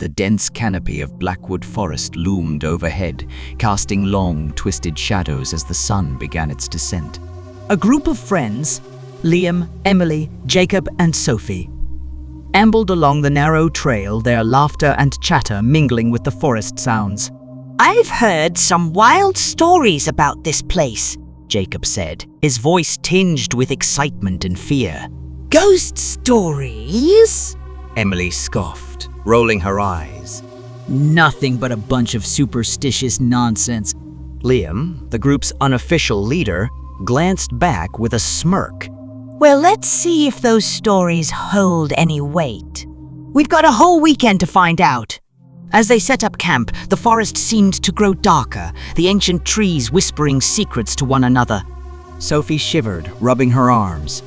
The dense canopy of Blackwood Forest loomed overhead, casting long, twisted shadows as the sun began its descent. A group of friends, Liam, Emily, Jacob, and Sophie, ambled along the narrow trail, their laughter and chatter mingling with the forest sounds. "I've heard some wild stories about this place," Jacob said, his voice tinged with excitement and fear. "Ghost stories?" Emily scoffed, rolling her eyes. Nothing but a bunch of superstitious nonsense. Liam, the group's unofficial leader, glanced back with a smirk. "Well, let's see if those stories hold any weight. We've got a whole weekend to find out." As they set up camp, the forest seemed to grow darker, the ancient trees whispering secrets to one another. Sophie shivered, rubbing her arms.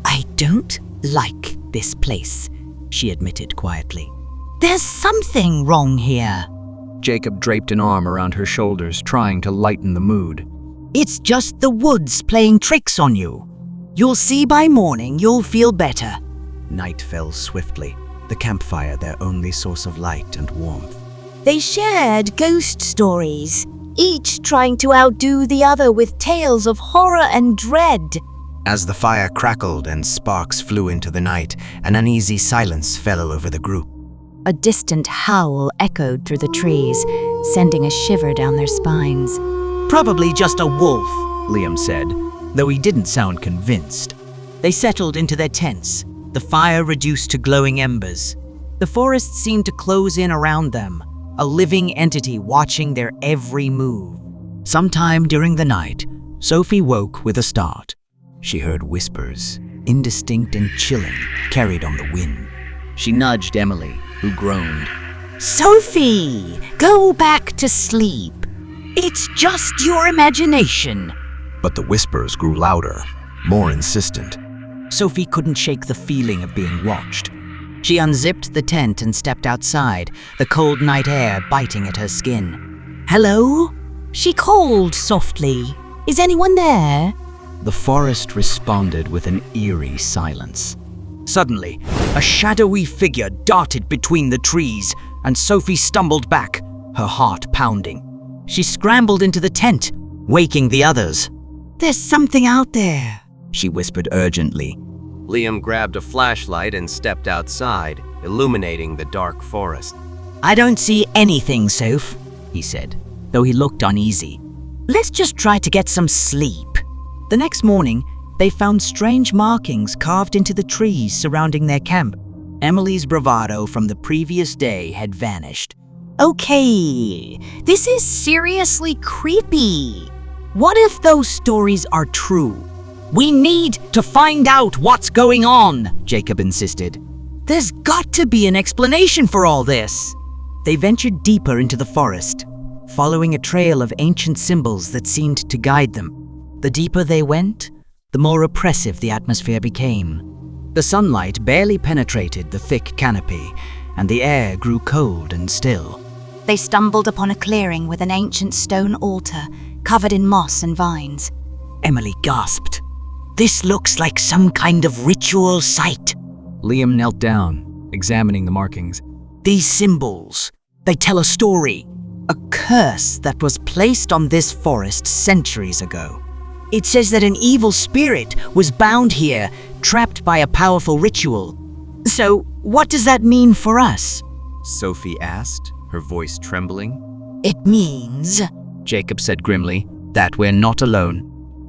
"I don't like this place," she admitted quietly. "There's something wrong here." Jacob draped an arm around her shoulders, trying to lighten the mood. "It's just the woods playing tricks on you. You'll see by morning you'll feel better." Night fell swiftly, the campfire their only source of light and warmth. They shared ghost stories, each trying to outdo the other with tales of horror and dread. As the fire crackled and sparks flew into the night, an uneasy silence fell over the group. A distant howl echoed through the trees, sending a shiver down their spines. "Probably just a wolf," Liam said, though he didn't sound convinced. They settled into their tents, the fire reduced to glowing embers. The forest seemed to close in around them, a living entity watching their every move. Sometime during the night, Sophie woke with a start. She heard whispers, indistinct and chilling, carried on the wind. She nudged Emily, who groaned. "Sophie, go back to sleep. It's just your imagination." But the whispers grew louder, more insistent. Sophie couldn't shake the feeling of being watched. She unzipped the tent and stepped outside, the cold night air biting at her skin. "Hello?" she called softly. "Is anyone there?" The forest responded with an eerie silence. Suddenly, a shadowy figure darted between the trees, and Sophie stumbled back, her heart pounding. She scrambled into the tent, waking the others. "There's something out there," she whispered urgently. Liam grabbed a flashlight and stepped outside, illuminating the dark forest. "I don't see anything, Soph," he said, though he looked uneasy. "Let's just try to get some sleep." The next morning, they found strange markings carved into the trees surrounding their camp. Emily's bravado from the previous day had vanished. "Okay, this is seriously creepy. What if those stories are true? We need to find out what's going on," Jacob insisted. "There's got to be an explanation for all this." They ventured deeper into the forest, following a trail of ancient symbols that seemed to guide them. The deeper they went, the more oppressive the atmosphere became. The sunlight barely penetrated the thick canopy, and the air grew cold and still. They stumbled upon a clearing with an ancient stone altar covered in moss and vines. Emily gasped. "This looks like some kind of ritual site." Liam knelt down, examining the markings. "These symbols, they tell a story. A curse that was placed on this forest centuries ago. It says that an evil spirit was bound here, trapped by a powerful ritual. So, what does that mean for us?" Sophie asked, her voice trembling. "It means," Jacob said grimly, "that we're not alone."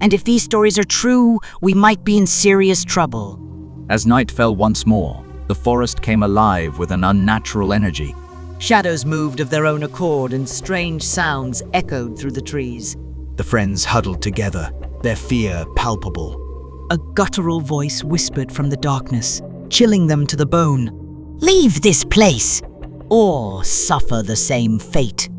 "And if these stories are true, we might be in serious trouble." As night fell once more, the forest came alive with an unnatural energy. Shadows moved of their own accord and strange sounds echoed through the trees. The friends huddled together, their fear palpable. A guttural voice whispered from the darkness, chilling them to the bone. "Leave this place, or suffer the same fate."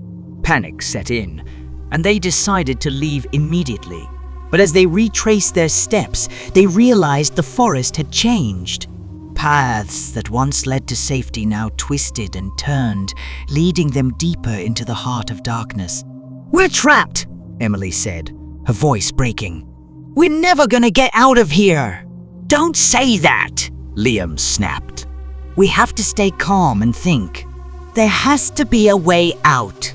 Panic set in, and they decided to leave immediately. But as they retraced their steps, they realized the forest had changed. Paths that once led to safety now twisted and turned, leading them deeper into the heart of darkness. "We're trapped," Emily said, her voice breaking. "We're never gonna get out of here." "Don't say that," Liam snapped. "We have to stay calm and think. There has to be a way out.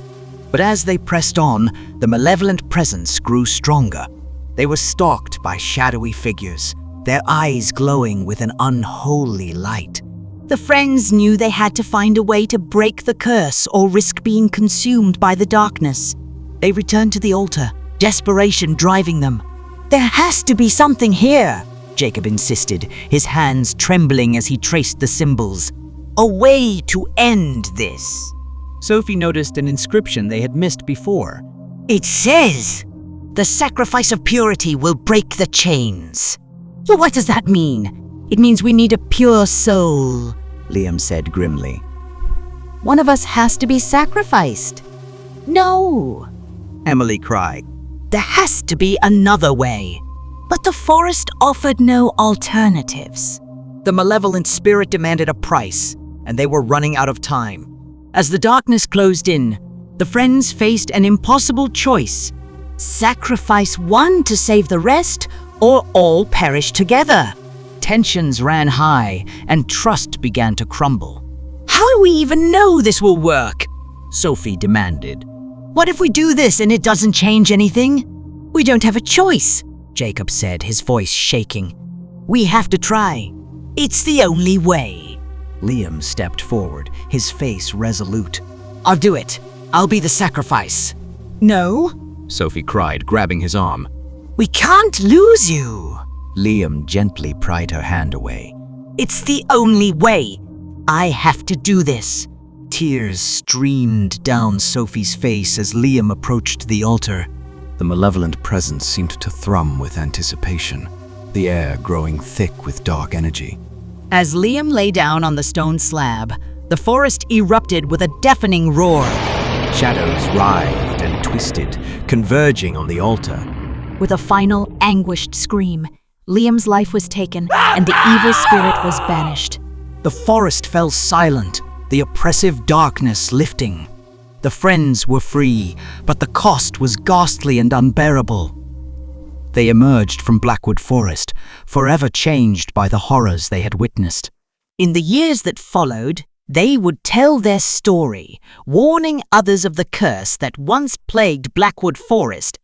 But as they pressed on, the malevolent presence grew stronger. They were stalked by shadowy figures, their eyes glowing with an unholy light. The friends knew they had to find a way to break the curse or risk being consumed by the darkness. They returned to the altar, desperation driving them. There has to be something here, Jacob insisted, his hands trembling as he traced the symbols. A way to end this. Sophie noticed an inscription they had missed before. It says, "The sacrifice of purity will break the chains." Well, what does that mean? It means we need a pure soul, Liam said grimly. one of us has to be sacrificed. No. Emily cried. There has to be another way. But the forest offered no alternatives. The malevolent spirit demanded a price, and they were running out of time. As the darkness closed in, the friends faced an impossible choice. Sacrifice one to save the rest, or all perish together. Tensions ran high, and trust began to crumble. How do we even know this will work? Sophie demanded. What if we do this and it doesn't change anything? We don't have a choice, Jacob said, his voice shaking. We have to try. It's the only way. Liam stepped forward, his face resolute. I'll do it. I'll be the sacrifice. No, Sophie cried, grabbing his arm. we can't lose you. Liam gently pried her hand away. It's the only way. I have to do this. Tears streamed down Sophie's face as Liam approached the altar. The malevolent presence seemed to thrum with anticipation, the air growing thick with dark energy. As Liam lay down on the stone slab, the forest erupted with a deafening roar. Shadows writhed and twisted, converging on the altar. With a final, anguished scream, Liam's life was taken and the evil spirit was banished. The forest fell silent, the oppressive darkness lifting. The friends were free, but the cost was ghastly and unbearable. They emerged from Blackwood Forest, forever changed by the horrors they had witnessed. In the years that followed, they would tell their story, warning others of the curse that once plagued Blackwood Forest.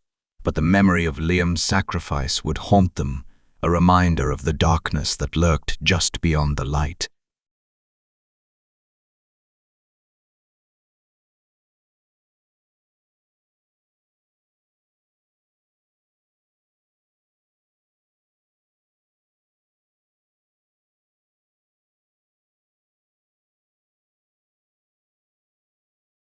But the memory of Liam's sacrifice would haunt them, a reminder of the darkness that lurked just beyond the light.